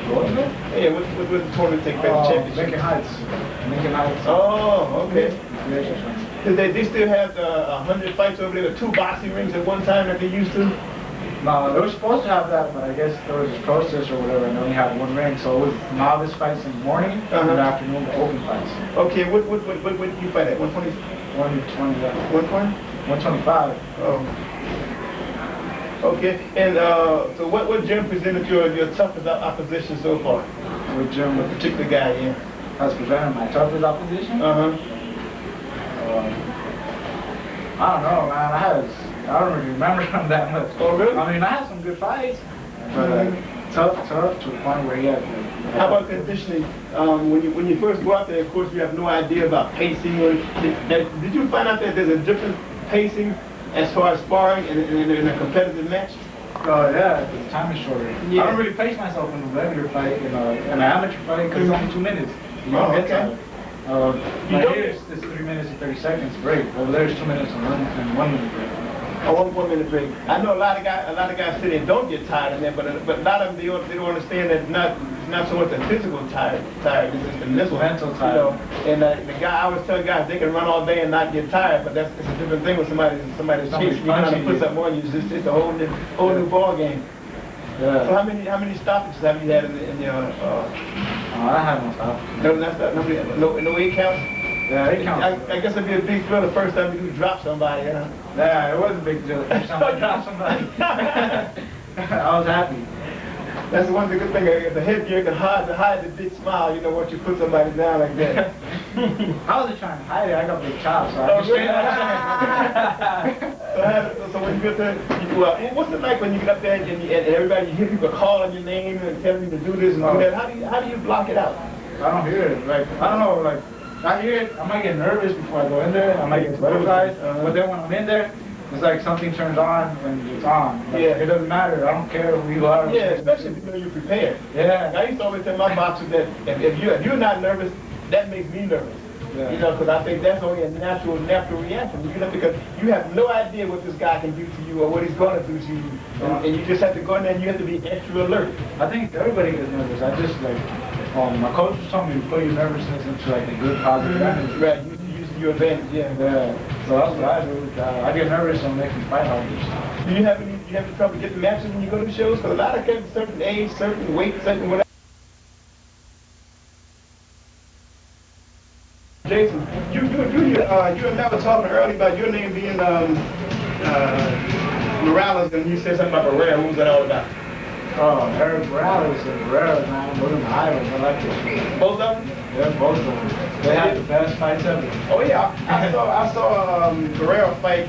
Golden? Yeah, what the tournament take place? Championship? Lincoln Heights. Lincoln Heights. Oh, okay. Yeah. They still have 100 fights over there with 2 boxing rings at one time that they used to? No, they were supposed to have that, but I guess there was a process or whatever, and they only had 1 ring. So it was novice fights in the morning, and in the afternoon, the open fights. Okay, what did you fight at? 120? 120, yeah. 120? 125. Oh. Okay, and so what gym presented your toughest opposition so far? What gym? What particular guy, yeah? Has presented my toughest opposition? Uh-huh. I don't know, man. I don't really remember him that much. Oh, really? I mean, I had some good fights, but tough to the point where he had. How about conditioning? When you first go out there, of course, you have no idea about pacing. Did you find out that there's a different pacing as far as sparring in a competitive match? Oh yeah, the time is shorter. Yeah. I don't really pace myself in a regular fight, in an amateur fight, because it's only 2 minutes. You don't get tired. Here it's 3 minutes and 30 seconds break. Over there it's 2 minutes and 1 minute break. Oh, 1 minute break. I know a lot of guys sit there and don't get tired in there, but a lot of them they don't understand that it's not so much the physical tired, it's just the mental tired. You know, and the guy I always tell guys they can run all day and not get tired, but it's a different thing when somebody's chasing you, trying to put something on you. It's a whole new ball game. Yeah. So how many stoppages have you had in your? I have no stoppages. No 8 counts. Yeah, 8 counts. I guess it'd be a big thrill the first time you drop somebody, you know. Yeah, it was a big deal. The first time I dropped somebody. I was happy. That's one good thing. The headgear can hide the big smile, you know, once you put somebody down like that. I wasn't trying to hide it. I got big chops, so I just So when you get there, what's it like when you get up there and everybody, you hear people calling your name and telling you to do this and do that? How do you block it out? I don't hear it. Like, I don't know, like, I hear it, I might get nervous before I go in there, I might get butterflies, but then when I'm in there, it's like something turns on when it's on. Like, yeah. It doesn't matter, I don't care who you are. Yeah, especially if you know you're prepared. Yeah. I used to always tell my boxers that if you're not nervous, that makes me nervous. Yeah. You know, because I think that's only a natural reaction. You know, because you have no idea what this guy can do to you or what he's going to do to you. And you just have to go in there and you have to be extra alert. I think everybody gets nervous. I just like, my coach told me to put your nervousness into like a good positive energy. Right, use your advantage, yeah. Yeah. So that's what I do. I get nervous and make me fight harder. Do you have any trouble getting matches when you go to shows? Because a lot of kids, certain age, certain weight, certain whatever. Jason, you and Matt were talking earlier about your name being Morales, and you said something about Barrera. What was that all about? Oh, Eric Morales and Barrera, man, those are my idols. I like this. Both of them? Yeah, both of them. They had the best fights ever. Oh yeah, I saw Barrera fight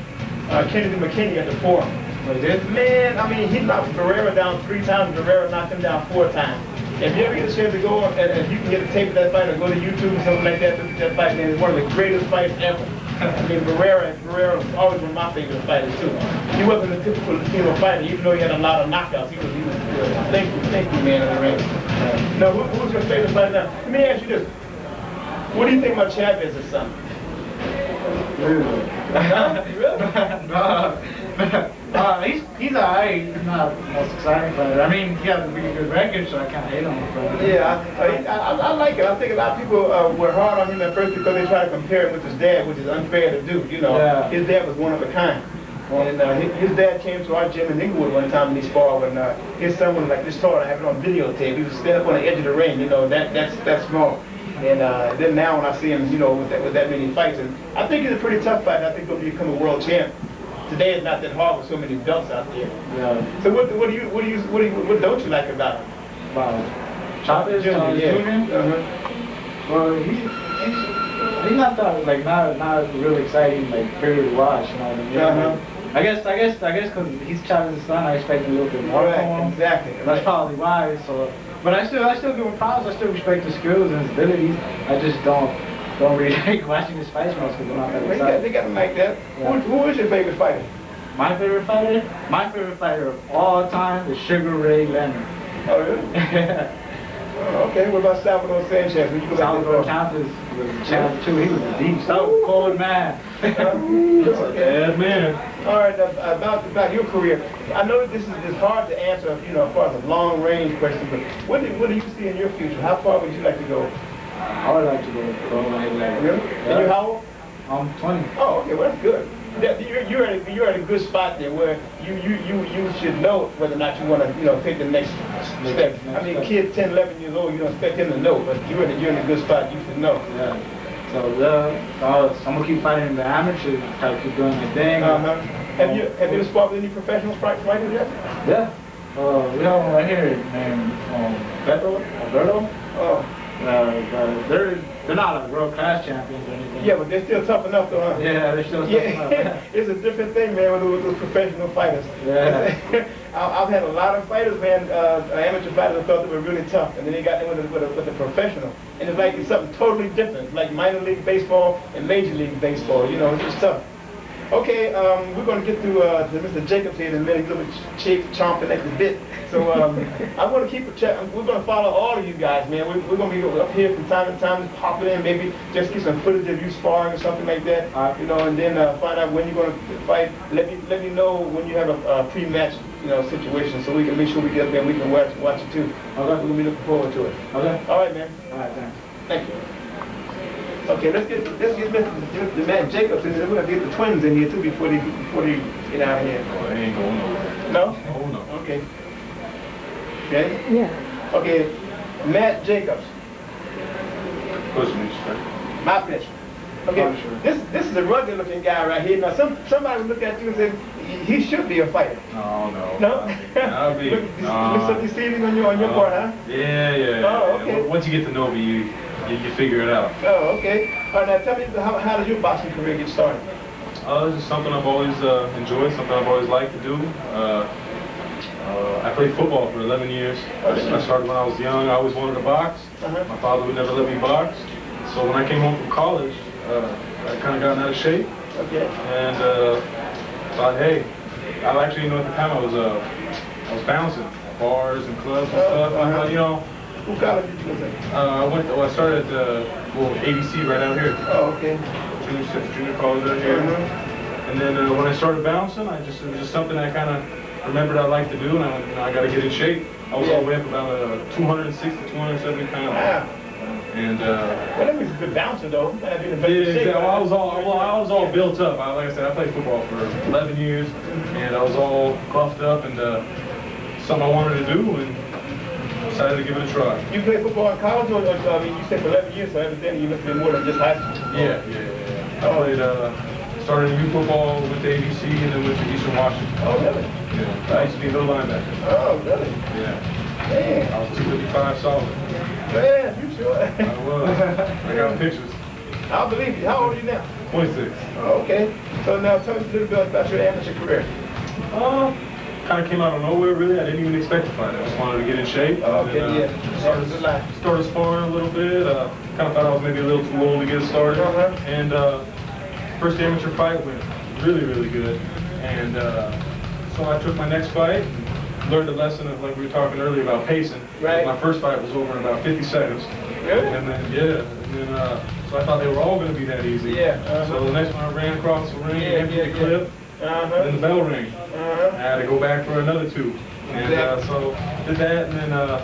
Kennedy McKinney at the Forum. Oh, you did? Man, I mean, he knocked Barrera down 3 times, Barrera knocked him down 4 times. If you ever get a chance to go and if you can get a tape of that fight or go to YouTube or something like that, look at that fight, man, it's one of the greatest fights ever. I mean, Barrera was always one of my favorite fighters too. He wasn't a typical Latino fighter, even though he had a lot of knockouts. He was thank you, man, in the ring. Now, who was your favorite fighter now? Let me ask you this. What do you think about Chavez or something? Really? No. He's alright. He's not the most exciting fighter. I mean, he has a really good record, so I kind of hate him. Yeah, I like it. I think a lot of people were hard on him at first because they try to compare him with his dad, which is unfair to do. You know, His dad was one of a kind. And his dad came to our gym in Inglewood one time and he sparred when his son was like this tall. I have it on videotape. He was standing up on the edge of the ring. You know, that's small. And then now when I see him, you know, with that many fights, and I think he's a pretty tough fighter. I think he'll become a world champ. Today is not that hard with so many belts out there. Yeah. So what don't you like about him? About Chavez Jr. Well, he's not that not really exciting figure to watch. You know what I mean? I guess because he's Chavez's son, I expect a little bit more from him. Exactly. That's probably why. So, but I still give him props. I still respect his skills and his abilities. I just don't really like watching his fights because they're not that exciting. They got him like that. Yeah. Who is your favorite fighter? My favorite fighter? My favorite fighter of all time is Sugar Ray Leonard. Oh, really? Oh, okay. What about Salvador Sanchez? When you go back Salvador Sanchez was a champ too. He was a deep, so cold man. Bad man. All right, about your career. I know that this is hard to answer, you know, as far as a long range question, but what do you see in your future? How far would you like to go? I would like to go pro level. Really? Yeah. And you're how old? I'm 20. Oh, okay. Well, that's good. You're at a good spot there where you should know whether or not you want to, you know, take the next step. I mean, kids 10, 11 years old, you don't expect them to know, but you're in a good spot. You should know. Yeah. So I'm gonna keep fighting the amateurs, try to keep doing my thing. Have you sparred with any professional fighters yet? Yeah. We have one right here named Alberto. Oh. They're not like world class champions or anything. Yeah, but they're still tough enough though, huh? Yeah, they're still tough enough. It's a different thing, man, with those professional fighters. Yeah. I've had a lot of fighters, man, amateur fighters I thought they were really tough, and then they got in with a professional. And it's something totally different, like minor league baseball and major league baseball, you know, it's just tough. Okay, we're going to get to Mr. Jacobs here in a minute. He's a little chomping at the bit. So I want to keep a check. We're going to follow all of you guys, man. We're going to be up here from time to time, pop it in, maybe just get some footage of you sparring or something like that. You know, and then find out when you're going to fight. Let me know when you have a pre-match, you know, situation, so we can make sure we get up there and we can watch it too. Okay. We're going to be looking forward to it. Okay. All right, man. All right, thanks. Thank you. Okay, let's get Mr. Matt Jacobs in here. We're gonna get the twins in here too before they get out of here. Oh, they ain't going nowhere. No? Oh no. Okay. Okay? Yeah. Okay, Matt Jacobs. Push me straight. My pleasure. Okay, Oh, sure. this is a rugged looking guy right here. Now somebody would look at you and say, he should be a fighter. No, no. No? I'll be. Look so deceiving on your part, huh? Yeah. Oh, okay. Once you get to know me, you figure it out. Oh, okay. All right, now tell me, how did your boxing career get started? This is something I've always enjoyed, something I've always liked to do. I played football for 11 years. I started when I was young. I always wanted to box. My father would never let me box. So when I came home from college, I kind of got out of shape. Okay. And thought, hey, I actually, you know, at the time I was bouncing at bars and clubs and stuff. I thought, you know. What college did you go to? I started at ABC right out here. Oh, okay. Junior college out here. And then when I started bouncing, it was just something I kind of remembered I liked to do, and I got to get in shape. I was all the way up about 260, 270 pounds. Wow. And well, that means a good bouncer though. Yeah, well, I was all built up. Like I said, I played football for 11 years, and I was all buffed up, and something I wanted to do, and decided to give it a try. You played football in college, or I mean, you said for 11 years, so evidently you must have been more than just high school. Yeah. I played, started in youth football, went to ABC, and then went to Eastern Washington. Oh, really? Yeah. I used to be a middle linebacker. Oh, really? Yeah. Man. I was 255 solid. Man, you sure? I was. I got pictures. I believe you. How old are you now? 26. Oh, okay. So now tell me a little bit about your amateur career. Kind of came out of nowhere, really. I didn't even expect to fight. I just wanted to get in shape. Oh, okay, yeah. Started sparring a little bit. Kind of thought I was maybe a little too old to get started. And first amateur fight went really, really good. And so I took my next fight, learned a lesson of, like we were talking earlier about pacing. Right. My first fight was over in about 50 seconds. Really? And then, so I thought they were all going to be that easy. Yeah. So the next one I ran across the ring, emptied the clip. Then the bell rang. I had to go back for another 2. And so did that, and then on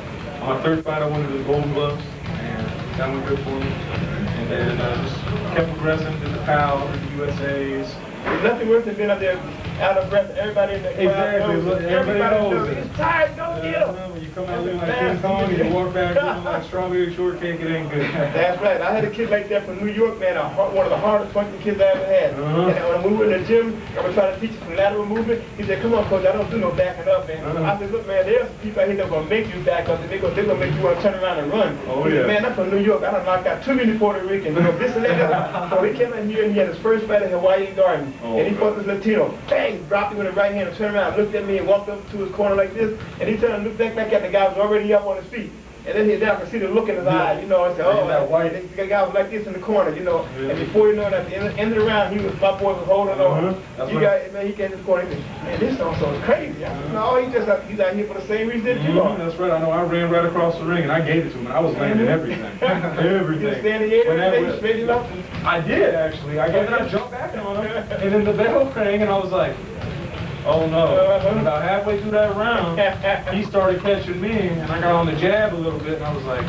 my third fight I won the Golden Gloves, and that went good for me. And then just kept progressing, did the PAL, did the USAs. There's nothing worse than being up there out of breath. Everybody in the crowd knows. Everybody knows. He's tired, go get him. When you come out looking like King Kong and you walk back looking like strawberry shortcake, it ain't good. That's right. I had a kid like that from New York, man. One of the hardest fucking kids I ever had. And when we were in the gym, I was trying to teach him lateral movement. He said, "Come on, coach, I don't do no backing up, man." I said, "Look, man, there's some people out here that are gonna make you back up. They're gonna make you want to turn around and run." Oh yeah. Man, I'm from New York. I done knocked out too many Puerto Ricans. You know, this and that. So he came in here and he had his first fight at Hawaii Garden, and he fought this Latino. Bang! Dropped him with the right hand and turned around, looked at me and walked up to his corner like this, and he turned and looked back at the guy who was already up on his feet. And then I could see the look in his eye, you know. I said, oh, that white. The guy was like this in the corner, you know. And before you know it, at the end of the round, my boy was holding on. Man, he came to the corner. He said, man, this so-and-so is crazy. I said, no, he's out here for the same reason that you are. That's right. I know. I ran right across the ring and I gave it to him. And I was landing everything. Everything. You were standing there, straight enough? I did actually. I jumped back on him, and then the bell rang, and I was like, oh no. And about halfway through that round, he started catching me, and I got on the jab a little bit, and I was like,